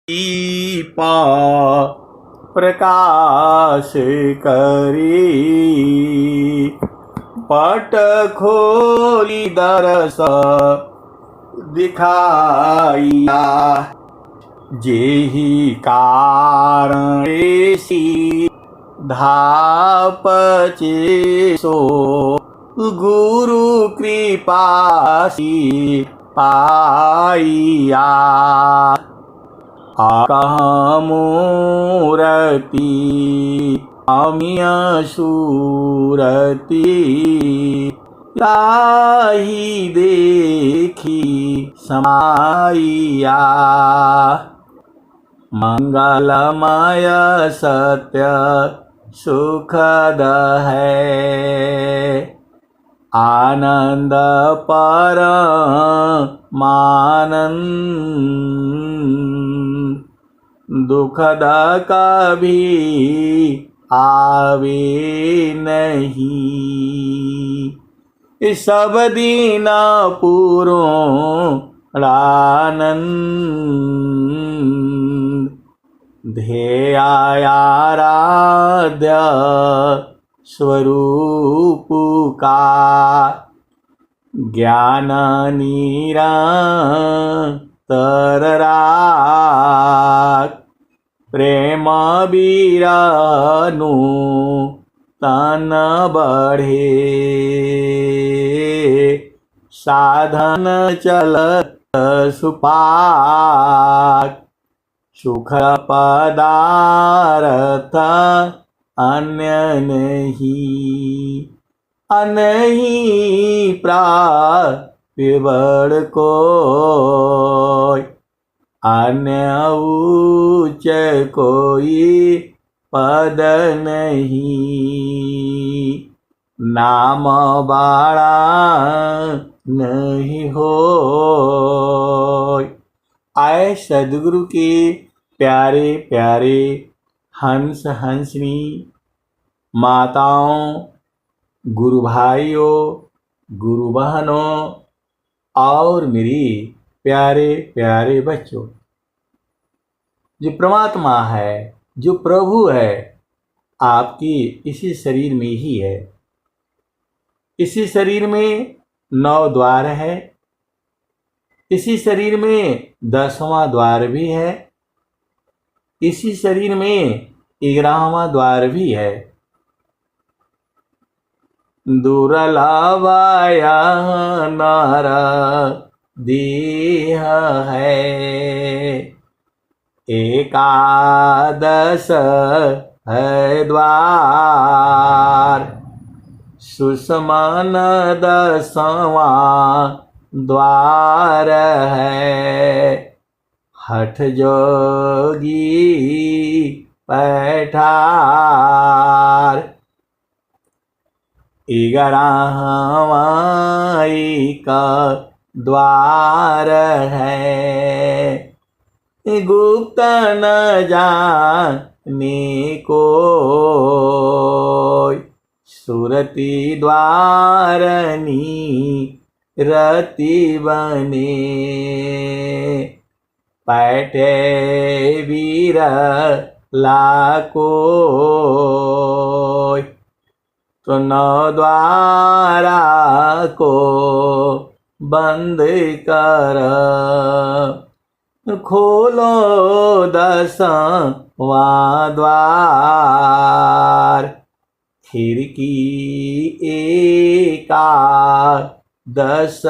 दीपा प्रकाश करी पट खोली दरस दिखाइया जेहि कारणेसी धापचे सो गुरु कृपासी पाइया आकामूरति अमिय सूरति ताहि देखी समाइया मंगलमय सत्य सुखद है आनंद परमानंद दुखद कभी आवे नहीं सब दिन पूर्णानंद ध्येयाराध्य स्वरूप का ज्ञान निरंतर राख प्रेम बीरानु तन बढ़े साधन चलत सुपाक सुख पदार्थ अन्य नहीं अनही प्राप्य को अन्य उच्च कोई पद नहीं नाम बाड़ा नहीं हो आए सद्गुरु के प्यारे प्यारे हंस हंसनी माताओं गुरु भाइयों गुरु बहनों और मेरी प्यारे प्यारे बच्चों जो परमात्मा है जो प्रभु है आपकी इसी शरीर में ही है। इसी शरीर में 9 द्वार है इसी शरीर में 10वां द्वार भी है इसी शरीर में 11वां द्वार भी है। दुर्लभाया नर देह है एकादश है द्वार सुषमन 10वां द्वार है हठ जोगी पैठार 11वां का द्वार है गुप्त न जाने को सुरति द्वारनी रति बने पैठे वीर लाको तो 9 द्वारा को बंद कर खोलो 10वां द्वार खिड़की एकादश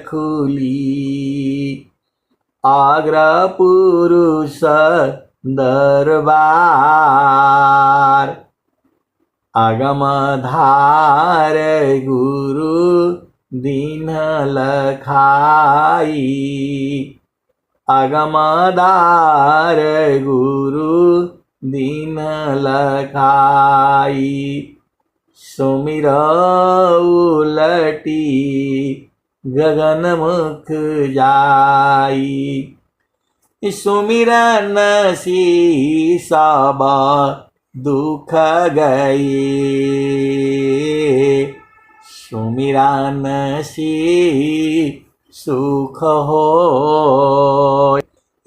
खुली आग्रह पुरुष दरबार अगमधार गुरु दीन लखाई अगमदार गुरु दीन लखाई सुमिर उलटी गगन मुख जाई सुमिरन सी सब दुख गए सुमिरन सी सुख हो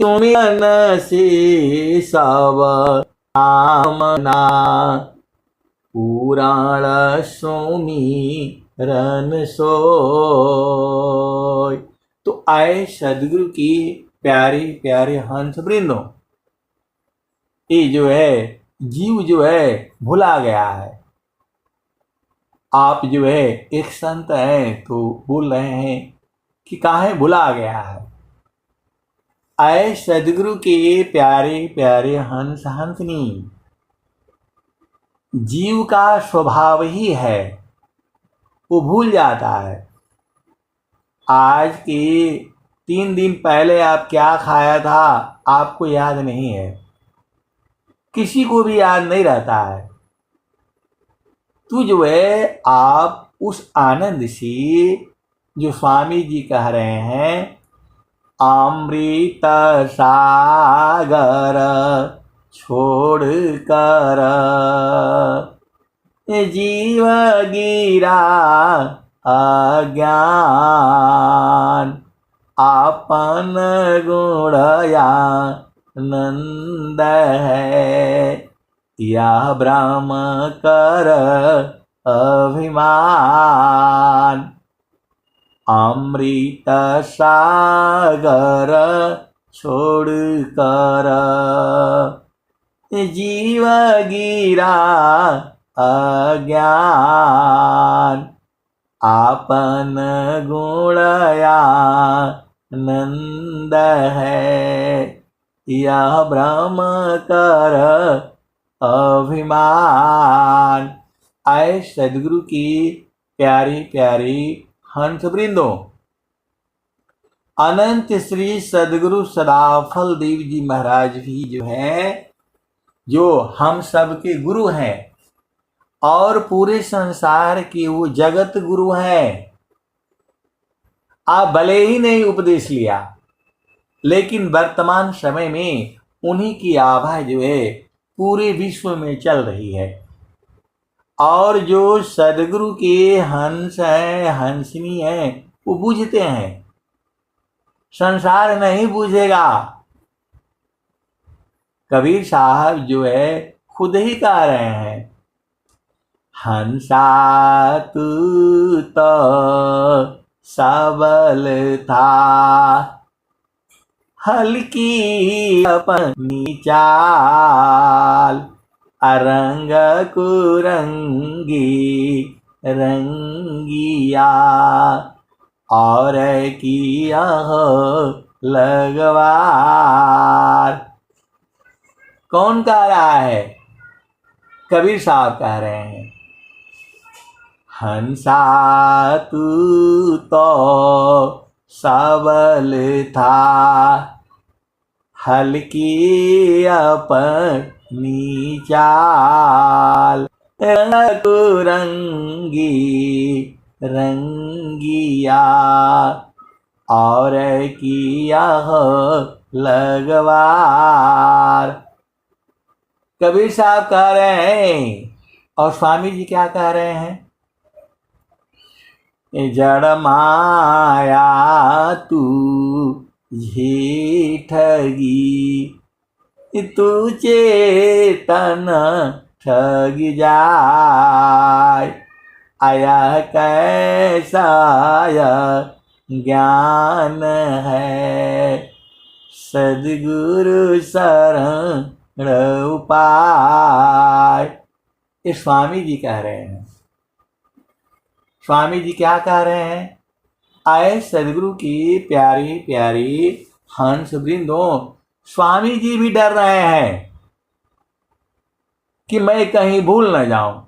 सुमिरन से सब कामना पुराण सुमिरन सोय। तो आए सदगुरु की प्यारे प्यारे हंस वृंदों, ये जो है जीव जो है भुला गया है। आप जो है एक संत हैं तो बोल रहे हैं कि काहे भुला गया है। आए सदगुरु के प्यारे प्यारे हंस हंसनी, जीव का स्वभाव ही है वो भूल जाता है। आज के 3 दिन पहले आप क्या खाया था आपको याद नहीं है, किसी को भी याद नहीं रहता है। तो जो है आप उस आनंद से जो स्वामी जी कह रहे हैं, अमृत सागर छोड़ कर जीव गिरा अज्ञान, आपन गुणया नंद है, यह ब्रह्म कर अभिमान। अमृत सागर छोड़ कर जीव गिरा अज्ञान, आपन गुणया नंद है, यह ब्रह्म कर अभिमान। आए सदगुरु की प्यारी प्यारी हंस वृंदों, अनंत श्री सदगुरु सदाफल देव जी महाराज भी जो है, जो हम सब के गुरु हैं और पूरे संसार के वो जगत गुरु हैं। आप भले ही नहीं उपदेश लिया, लेकिन वर्तमान समय में उन्हीं की आभा जो है पूरे विश्व में चल रही है। और जो सदगुरु के हंस हैं, हंसनी हैं, वो बूझते हैं, संसार नहीं बूझेगा। कबीर साहब जो है खुद ही कह रहे हैं, हंसा तू तो सबल था, हल्की अपनी चाल, अरंग कुरंगी रंगिया, और किया हो लगवार। कौन कह रहा है? कबीर साहब कह रहे हैं, हंसा तू तो सबल था, हल्की अपनी चाल, रंग रंगी रंगिया, और किया हो लगवार। कबीर साहब कह रहे हैं, और स्वामी जी क्या कह रहे हैं? जड़ माया तू ठगी, तू चेतन ठग जाय, आया कैसा ज्ञान है, सद्गुरु शरण उपाय। ये स्वामी जी कह रहे हैं। स्वामी जी क्या कह रहे हैं? आए सदगुरु की प्यारी प्यारी हंस वृंदों, स्वामी जी भी डर रहे हैं कि मैं कहीं भूल न जाऊं।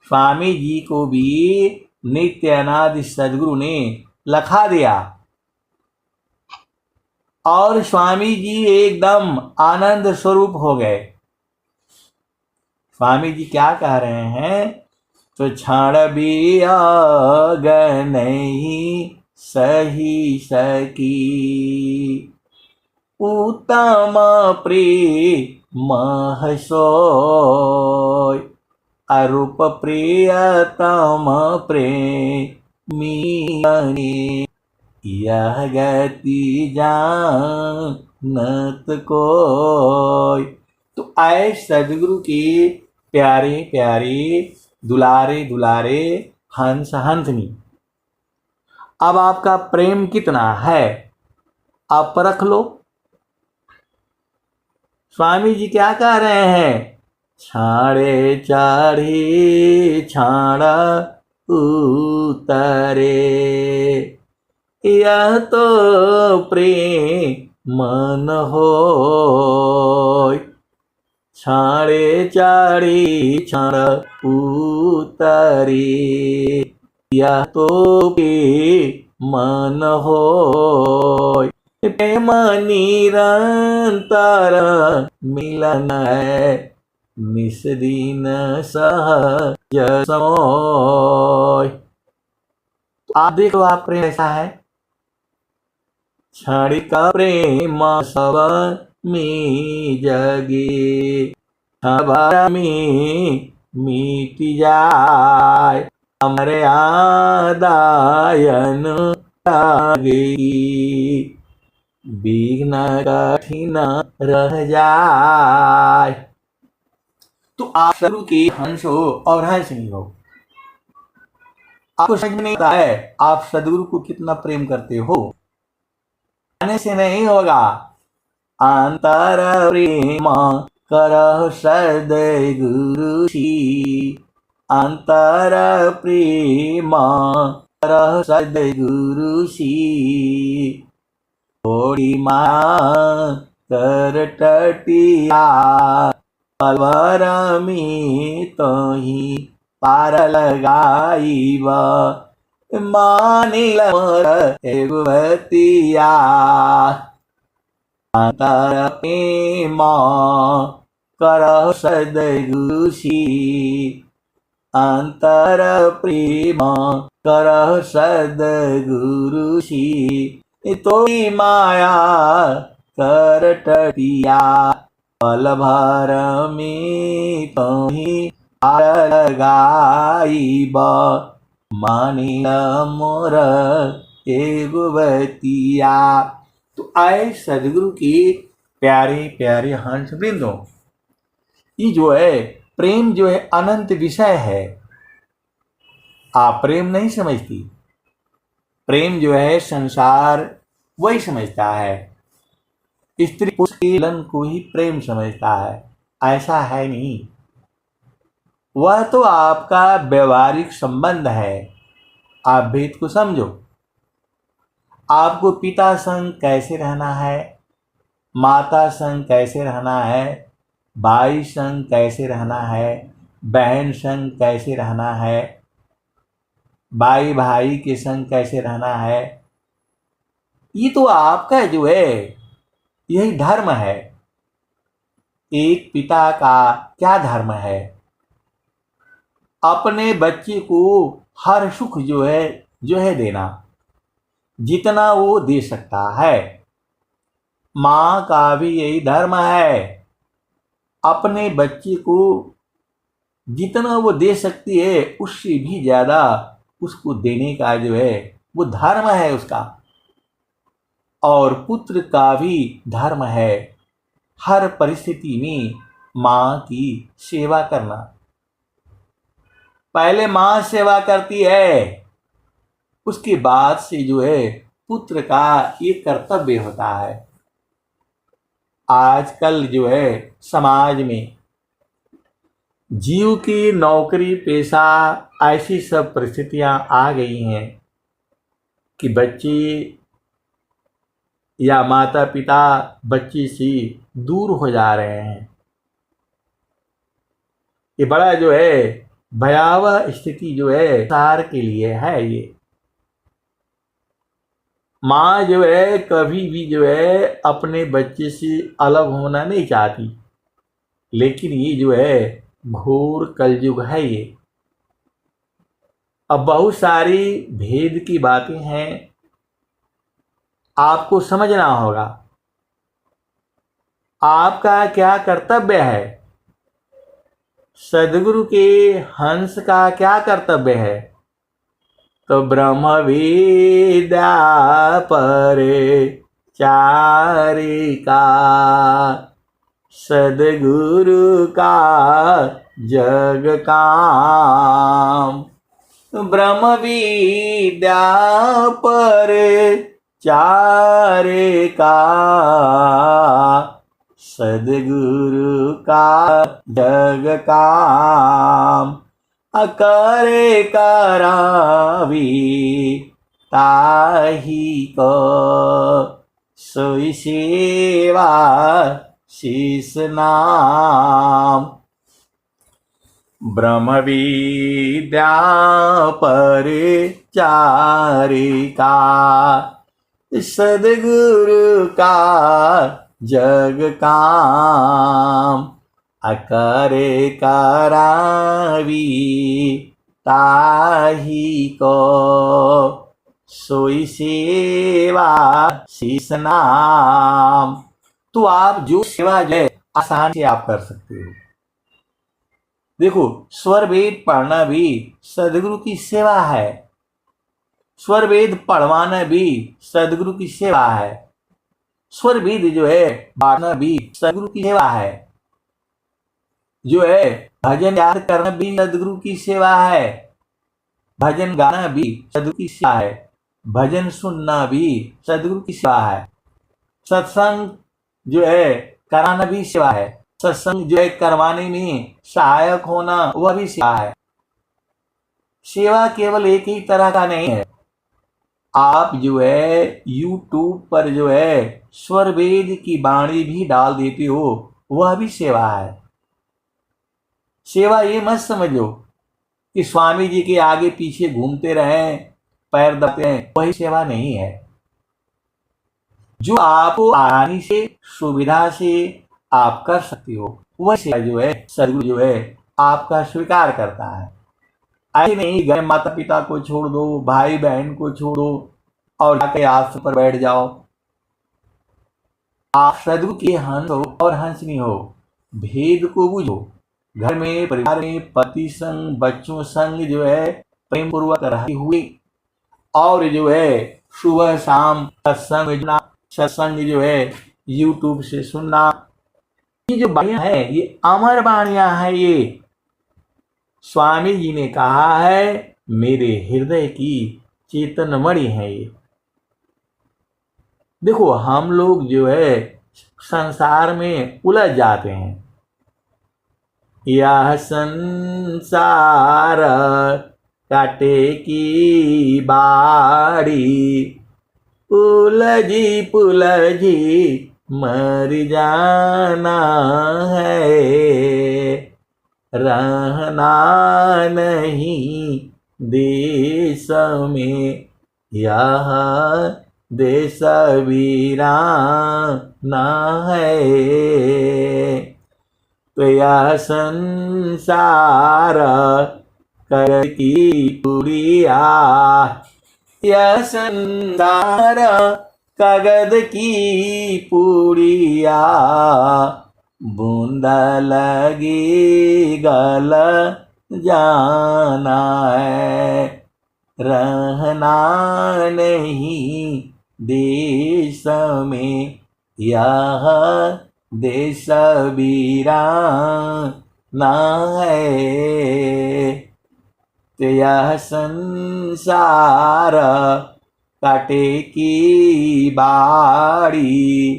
स्वामी जी को भी नित्य अनादि सदगुरु ने लखा दिया, और स्वामी जी एकदम आनंद स्वरूप हो गए। स्वामी जी क्या कह रहे हैं? तो क्षण भी आग नहीं सही सकी, उत्तम प्रेम सोय, अरूप प्रियतम प्रेमी। यह गति जानत कोय। तो आए सदगुरु के प्यारे प्यारे दुलारे दुलारे हंस हंसनी, अब आपका प्रेम कितना है आप परख लो। स्वामी जी क्या कह रहे हैं? छाड़े चाढ़ी छाड़ा उतरे, यह तो प्रेम मन होय। छाड़े चाढ़ी छाड़ा उतरे, यह तो प्रेम मन होय। प्रेम निरंतर मिलन है, निस दिन सहज समोय। आप देखो आप प्रेम ऐसा है, क्षणिक प्रेम सब में जगे, खबर में मिट जाए, हमारे आदायन लागे, विघ्न कठिन रह जाए। तो आप सदगुरु के हंस हो और हंसनी हो। आपको समझ में नहीं आता है आप सदगुरु को कितना प्रेम करते हो, आने से नहीं होगा। अंतर प्रेम करह सद्गुरु सी, अंतर प्रेम करह सद्गुरु सी, थोड़ी माया कर टटिया, पलवर में तो ही पार लगाईब, मानिल मोर एगुवतिया। अंतर प्रेम करह सद्गुरु सी, अंतर प्रेम करह सद्गुरु सी, तोई माया कर टटिया, पल भर में तोही पार लगाईब, मानिल मोर एगुवतिया। तो आए सदगुरु के प्यारे प्यारे हंस वृंदों, ये जो है प्रेम जो है अनंत विषय है। आप प्रेम नहीं समझती, प्रेम जो है संसार वही समझता है, स्त्री पुरुष के मिलन को ही प्रेम समझता है, ऐसा है नहीं। वह तो आपका व्यवहारिक संबंध है। आप भेद को समझो, आपको पिता संग कैसे रहना है, माता संग कैसे रहना है, भाई संग कैसे रहना है, बहन संग कैसे रहना है, भाई भाई के संग कैसे रहना है, ये तो आपका जो है यही धर्म है। एक पिता का क्या धर्म है? अपने बच्चे को हर सुख जो है देना, जितना वो दे सकता है। माँ का भी यही धर्म है, अपने बच्चे को जितना वो दे सकती है उससे भी ज्यादा उसको देने का जो है वो धर्म है उसका। और पुत्र का भी धर्म है हर परिस्थिति में माँ की सेवा करना। पहले माँ सेवा करती है, उसके बाद से जो है पुत्र का ये कर्तव्य होता है। आजकल जो है समाज में जीव की नौकरी पेशा ऐसी सब परिस्थितियां आ गई हैं कि बच्चे या माता पिता बच्चे से दूर हो जा रहे हैं। ये बड़ा जो है भयावह स्थिति जो है संसार के लिए है। ये माँ जो है कभी भी जो है अपने बच्चे से अलग होना नहीं चाहती, लेकिन ये जो है घोर कलयुग है। ये अब बहुत सारी भेद की बातें हैं, आपको समझना होगा। आपका क्या कर्तव्य है, सदगुरु के हंस का क्या कर्तव्य है? तो ब्रह्म विद्या परिचारिका सदगुरु का जग काम। ब्रह्म विद्या परिचारिका सदगुरु का जग काम। करे करावी ताही को सोई सेवा शीस नाम। ब्रह्म विद्या परिचारिका सदगुरु का जग काम। अकरे करावी ताही को सोई सेवा शीस नाम। तो आप जो सेवा जो है आसान से आप कर सकते हो। देखो, स्वर वेद पढ़ना भी सदगुरु की सेवा है, स्वर वेद पढ़वाना भी सदगुरु की सेवा है, स्वर वेद जो है बांटना भी सदगुरु की सेवा है, जो है भजन याद करना भी सदगुरु की सेवा है, भजन गाना भी सदगुरु की सेवा है, भजन सुनना भी सदगुरु की सेवा है, सत्संग जो है कराना भी सेवा है, सत्संग जो है करवाने में सहायक होना वह भी सेवा है। सेवा केवल एक ही तरह का नहीं है। आप जो है YouTube पर जो है स्वर वेद की वाणी भी डाल देते हो, वह भी सेवा है। सेवा ये मत समझो कि स्वामी जी के आगे पीछे घूमते रहें, पैर दबाते हैं, वही सेवा नहीं है। जो आपको आसानी से सुविधा से आप कर सकते हो, वह सेवा जो है सदगुरु जो है आपका स्वीकार करता है। ऐसे नहीं घर माता पिता को छोड़ दो, भाई बहन को छोड़ दो और जाके आसन पर बैठ जाओ। आप सदगुरु के हंस हो और हंसनी हो, भेद को बुझो। घर में परिवार में पति संग बच्चों संग जो है प्रेम पूर्वक रहते हुए और जो है सुबह शाम सत्संग जो है YouTube से सुनना, ये जो बाणियां है ये अमर बाणियां है। ये स्वामी जी ने कहा है मेरे हृदय की चेतन मणि है ये। देखो, हम लोग जो है संसार में उलझ जाते हैं। यह संसार काटे की बाड़ी, पुलझी पुलझी मर जाना है। रहना नहीं देश में यह देश वीराना है। तो यह संसार कर की पुड़िया, यह संसार कागद की पुड़िया, बूंद लगी गल जाना है। रहना नहीं देश में यह देश वीराना है। तो यह संसार काटे की बाड़ी,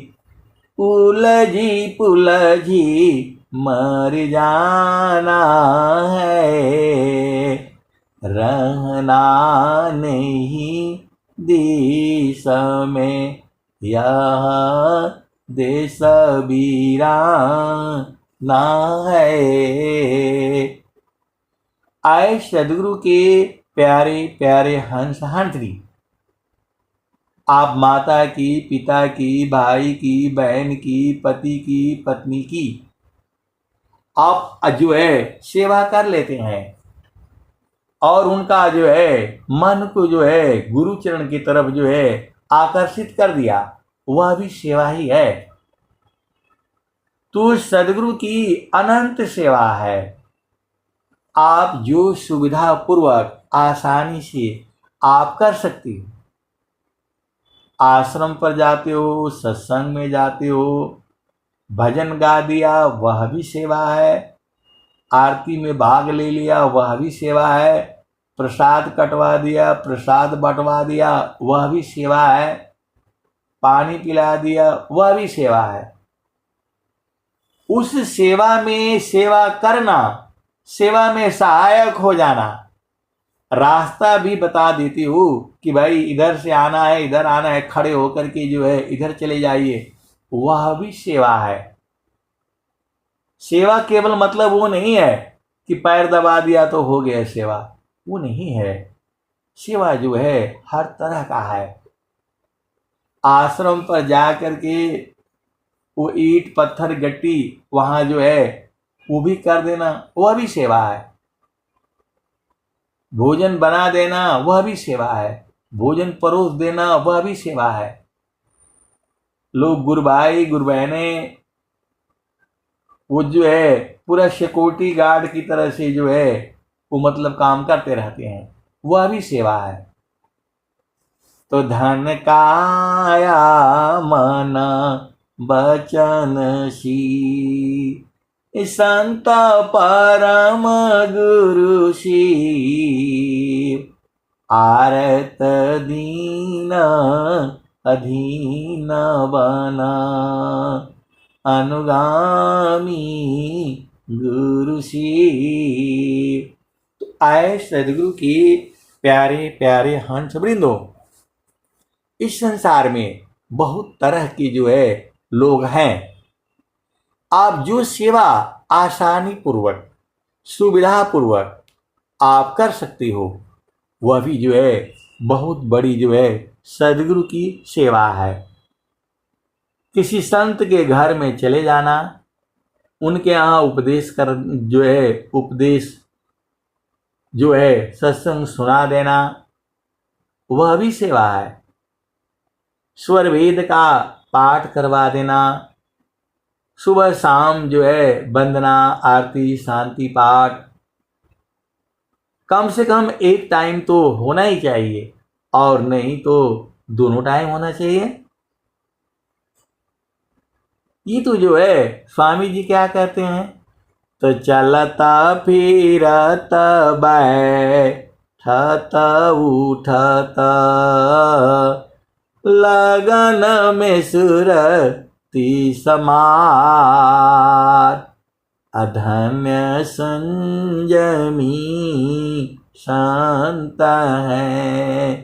पुलझी पुलझी मर जाना है। रहना नहीं देश में यह देश वीराना है। आए सदगुरु के प्यारे प्यारे हंस हंसरी, आप माता की, पिता की, भाई की, बहन की, पति की, पत्नी की आप जो है सेवा कर लेते हैं और उनका जो है मन को जो है गुरु चरण की तरफ जो है आकर्षित कर दिया, वह भी सेवा ही है। तो सदगुरु की अनंत सेवा है। आप जो सुविधा पूर्वक आसानी से आप कर सकती हो। आश्रम पर जाते हो, सत्संग में जाते हो, भजन गा दिया वह भी सेवा है, आरती में भाग ले लिया वह भी सेवा है, प्रसाद कटवा दिया, प्रसाद बंटवा दिया वह भी सेवा है, पानी पिला दिया वह भी सेवा है। उस सेवा में सेवा करना, सेवा में सहायक हो जाना, रास्ता भी बता देती हूँ कि भाई इधर से आना है, इधर आना है, खड़े होकर के जो है इधर चले जाइए, वह भी सेवा है। सेवा केवल मतलब वो नहीं है कि पैर दबा दिया तो हो गया सेवा, वो नहीं है। सेवा जो है हर तरह का है। आश्रम पर जा करके वो ईंट पत्थर गट्टी वहां जो है वो भी कर देना, वह भी सेवा है। भोजन बना देना वह भी सेवा है, भोजन परोस देना वह भी सेवा है। लोग गुरु भाई गुरु बहने वो जो है पूरा सिक्योरिटी गार्ड की तरह से जो है वो मतलब काम करते रहते हैं, वह भी सेवा है। तो धन काया मन बचन सी संत परम गुरु सी आरत दीन अधीन बना अनुगामी गुरु सी। तो आए सदगुरु की प्यारे प्यारे हंस वृंदो, इस संसार में बहुत तरह के जो है लोग हैं। आप जो सेवा आसानी पूर्वक सुविधा पूर्वक आप कर सकती हो, वह भी जो है बहुत बड़ी जो है सदगुरु की सेवा है। किसी संत के घर में चले जाना, उनके यहाँ उपदेश कर जो है उपदेश जो है सत्संग सुना देना, वह भी सेवा है। स्वर वेद का पाठ करवा देना, सुबह शाम जो है वंदना आरती शांति पाठ कम से कम एक टाइम तो होना ही चाहिए, और नहीं तो दोनों टाइम होना चाहिए। ये तो जो है स्वामी जी क्या कहते हैं, तो चलता फिरत बैठत उठत लगन में सुरति समार अधन्य संयमी संत है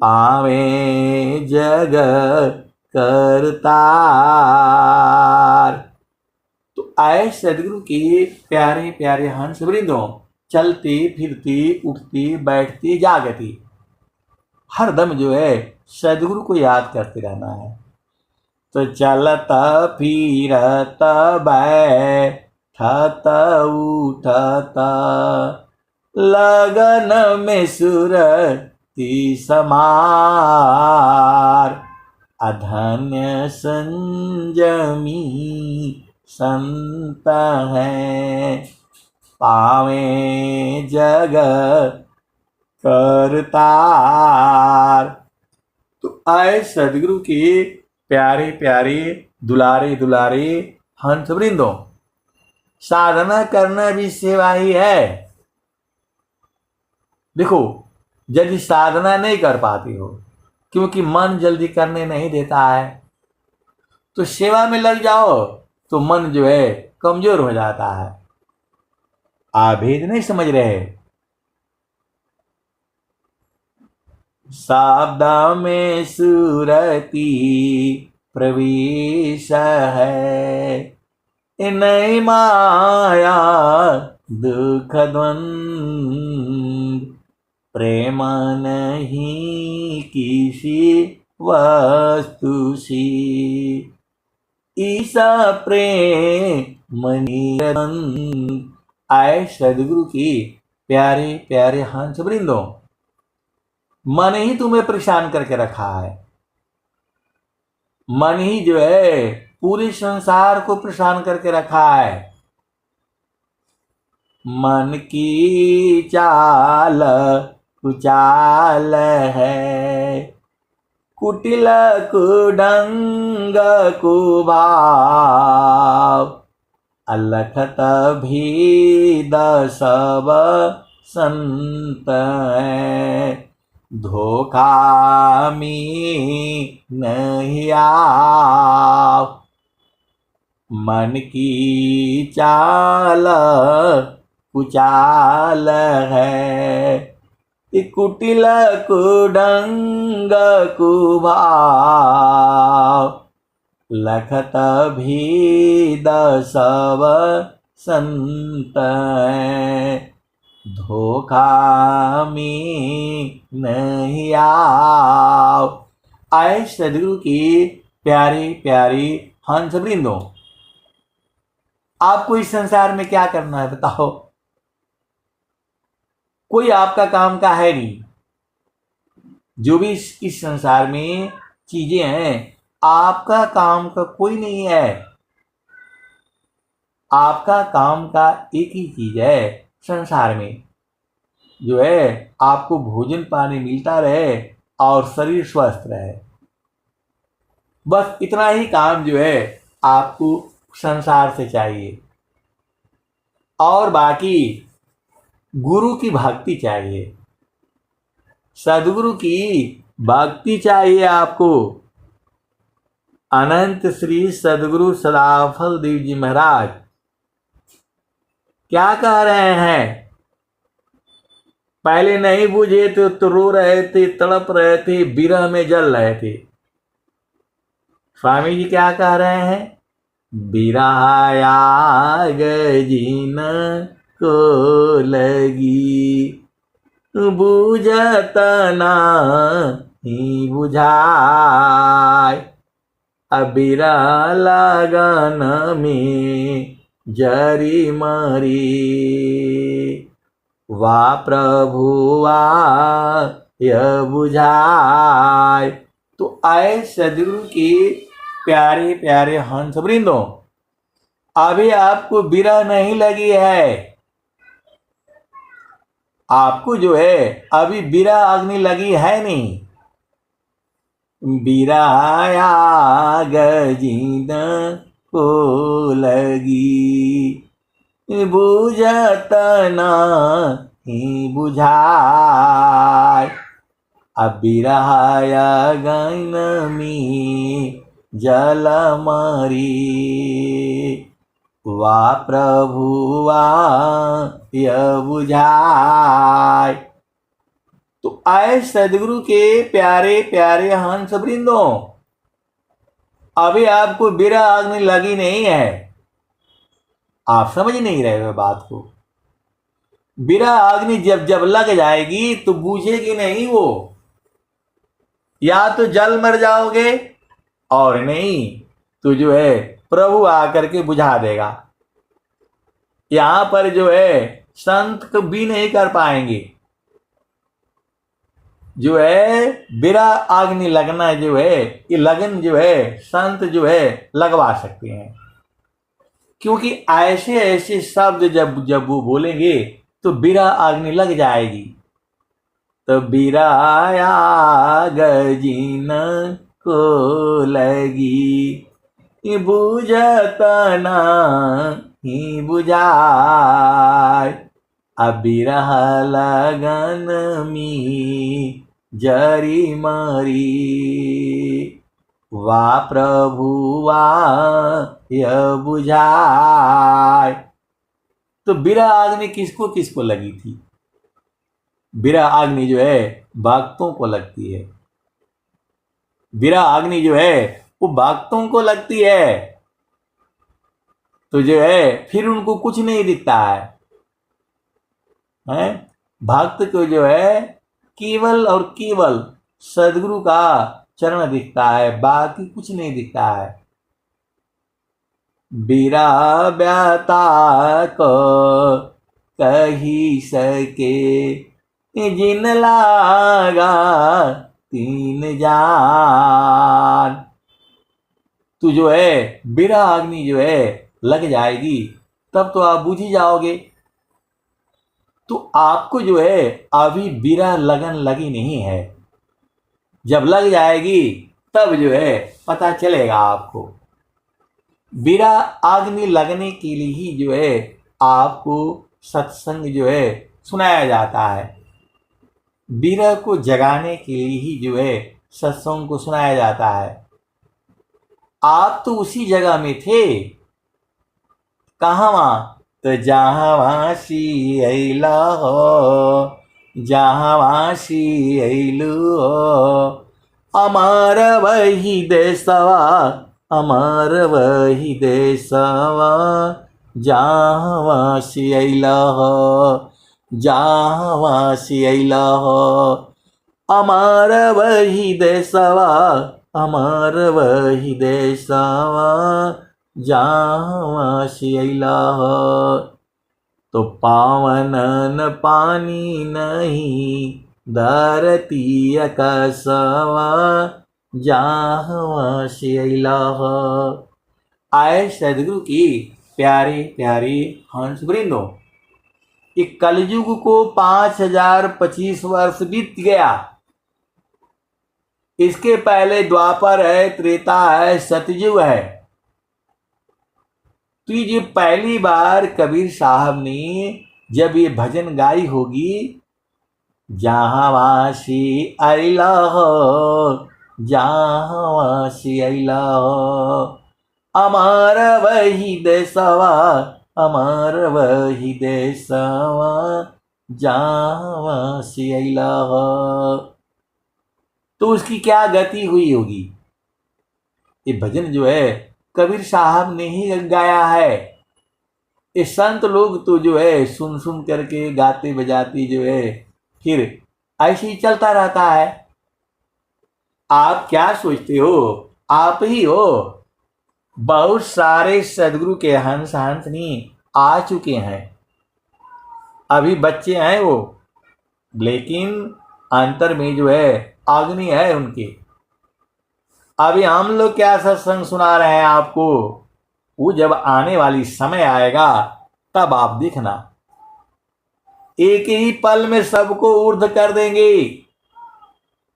पावे जग करतार। तो आए सदगुरु की प्यारे प्यारे हंस वृंदों, चलती फिरती उठती बैठती जागती हर दम जो है सदगुरु को याद करते रहना है। तो चलता फिरत बैठत उठत लगन में सुरति समार अधन्य संयमी संत है पावे जग करतार। तो आए सदगुरु के प्यारे प्यारे दुलारे दुलारे हंस वृंदों, साधना करना भी सेवा ही है। देखो, यदि साधना नहीं कर पाती हो क्योंकि मन जल्दी करने नहीं देता है, तो सेवा में लग जाओ तो मन जो है कमजोर हो जाता है। आप भेद नहीं समझ रहे। शब्द में सुरति प्रवेश है, नहीं माया दुख द्वंद प्रेम नहीं किसी वस्तु सी ईसा प्रेम निरंतर। आए सदगुरु की प्यारे प्यारे हंस वृंदों, मन ही तुम्हें परेशान करके रखा है। मन ही जो है पूरे संसार को परेशान करके रखा है। मन की चाल कुचाल है। कुटिल कुडंग कुभाव, अलखत भीद सब संत है। धोखा में नहीं आव, मन की चाल कुचाल है। कुटिल कुडंग कुभाव, लखत भीद सब संत है। धोखा में नहीं आव। आए सदगुरु की प्यारी प्यारी हंस वृंदों, आपको इस संसार में क्या करना है बताओ? कोई आपका काम का है नहीं। जो भी इस संसार में चीजें हैं, आपका काम का कोई नहीं है। आपका काम का एक ही चीज है संसार में, जो है आपको भोजन पानी मिलता रहे और शरीर स्वस्थ रहे। बस इतना ही काम जो है आपको संसार से चाहिए। और बाकी गुरु की भक्ति चाहिए, सदगुरु की भक्ति चाहिए आपको। अनंत श्री सदगुरु सदाफल देव जी महाराज क्या कह रहे हैं? पहले नहीं बुझे तो रो रहे थे, तड़प रहे थे, विरह में जल रहे थे। स्वामी जी क्या कह रहे हैं? बिरहा आग जिन को लगी, बुझत नहीं बुझाय। बिरह लगन में जरी मरी, वा प्रभुआ यह बुझाय। तो आए सदगुरु की प्यारे प्यारे हंस वृंदों, अभी आपको बिरह नहीं लगी है। आपको जो है अभी बिरह अग्नि लगी है नहीं। बिरह आग जिन को लगी, बुझत नहीं बुझाय। बिरह अगन में जल मरी, वा प्रभुआ यह बुझाय। तो आए सदगुरु के प्यारे प्यारे हंस वृंदों, अभी आपको बिरह अग्नि लगी नहीं है। आप समझ नहीं रहे हो बात को। बिरह अग्नि जब जब लग जाएगी तो बूझेगी नहीं वो। या तो जल मर जाओगे, और नहीं तो जो है प्रभु आकर के बुझा देगा। यहां पर जो है संत भी नहीं कर पाएंगे। जो है बिरह अग्नि लगना जो है, ये लगन जो है संत जो है लगवा सकते हैं। क्योंकि ऐसे ऐसे शब्द जब जब वो बोलेंगे तो बिरह अग्नि लग जाएगी। तो बिरह आग जिन को लगी, बुझत नहीं बुझाय। बिरह लगन में जरी मरी, वा प्रभुआ यह बुझाय। तो बिरह अग्नि किसको किसको लगी थी? बिरह अग्नि जो है भक्तों को लगती है। बिरह अग्नि जो है वो भक्तों को लगती है। तो जो है फिर उनको कुछ नहीं दिखता है? भक्त को जो है केवल और केवल सदगुरु का चरण दिखता है, बाकी कुछ नहीं दिखता है। बिरह व्याता को कही सके, जिन लागा तीन जान। तो जो है बिरह अग्नि जो है लग जाएगी, तब तो आप बुझ ही जाओगे। तो आपको जो है अभी विरह लगन लगी नहीं है, जब लग जाएगी तब जो है पता चलेगा आपको। विरह अग्नि लगने के लिए ही जो है आपको सत्संग जो है सुनाया जाता है। विरह को जगाने के लिए ही जो है सत्संग को सुनाया जाता है। आप तो उसी जगह में थे, कहाँ वहाँ, तो जहाँ वासी अला हो, जहाँ वासी अइलू हो, अमर वही देशवा, अमर वही देशवा, जहाँ वासी अला हो, जहाँ वासी अला हो, अमर वही देशवा, अमर वही देशवा, जहाँ वासी अला हो। तो पावन न पानी नहीं धरती आकाशवा, जहाँ वासी अला हो। आए सदगुरु की प्यारे प्यारे हंस वृंदो, ये कलयुग को 5025 वर्ष बीत गया। इसके पहले द्वापर है, त्रेता है, सतयुग है। तो ये पहली बार कबीर साहब ने जब ये भजन गाई होगी, जहाँ वासी अला हो, जहाँ वासी अला हो, अमर वही देशवा, अमर वही देशवा, जहाँ वासी अला हो। तो उसकी क्या गति हुई होगी। ये भजन जो है कबीर साहब ने ही गाया है। ये संत लोग तो जो है सुन सुन करके गाते बजाते जो है फिर ऐसे ही चलता रहता है। आप क्या सोचते हो, आप ही हो। बहुत सारे सदगुरु के हंस हंसनी आ चुके हैं, अभी बच्चे हैं वो, लेकिन अंतर में जो है अग्नि है उनके। अभी हम लोग क्या सत्संग सुना रहे हैं आपको, वो जब आने वाली समय आएगा तब आप देखना, एक ही पल में सबको ऊर्ध्व कर देंगे।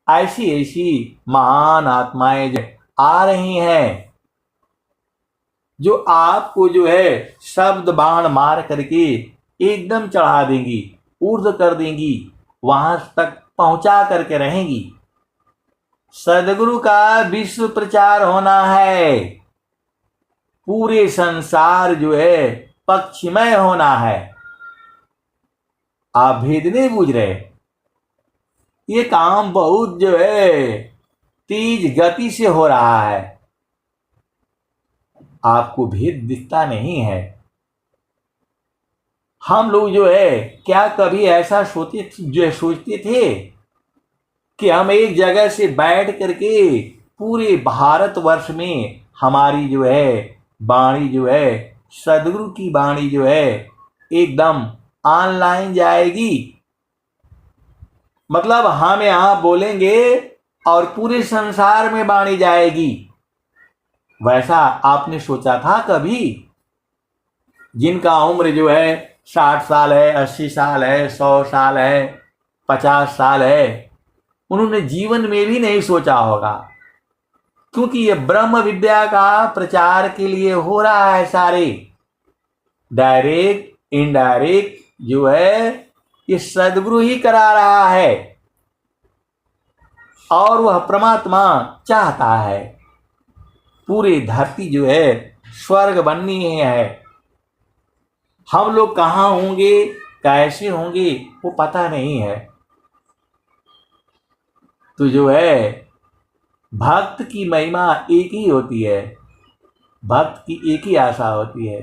ऐसी ऐसी महान आत्माएं जो आ रही हैं, जो आपको जो है शब्द बाण मार करके एकदम चढ़ा देंगी, ऊर्ध्व कर देंगी, वहां तक पहुंचा करके रहेंगी। सदगुरु का विश्व प्रचार होना है, पूरे संसार जो है पक्षमय होना है। आप भेद नहीं बूझ रहे, ये काम बहुत जो है तेज गति से हो रहा है, आपको भेद दिखता नहीं है। हम लोग जो है क्या कभी ऐसा सोचते थे कि हम एक जगह से बैठ करके पूरे भारतवर्ष में हमारी जो है वाणी जो है सदगुरु की वाणी जो है एकदम ऑनलाइन जाएगी, मतलब हम यहां बोलेंगे और पूरे संसार में वाणी जाएगी। वैसा आपने सोचा था कभी? जिनका उम्र जो है 60 साल है, 80 साल है, 100 साल है, 50 साल है, उन्होंने जीवन में भी नहीं सोचा होगा, क्योंकि ये ब्रह्म विद्या का प्रचार के लिए हो रहा है। सारे डायरेक्ट इनडायरेक्ट जो है ये सदगुरु ही करा रहा है, और वह परमात्मा चाहता है पूरी धरती जो है स्वर्ग बननी है। हम लोग कहाँ होंगे, कैसे होंगे, वो पता नहीं है। तो जो है भक्त की महिमा एक ही होती है, भक्त की एक ही आशा होती है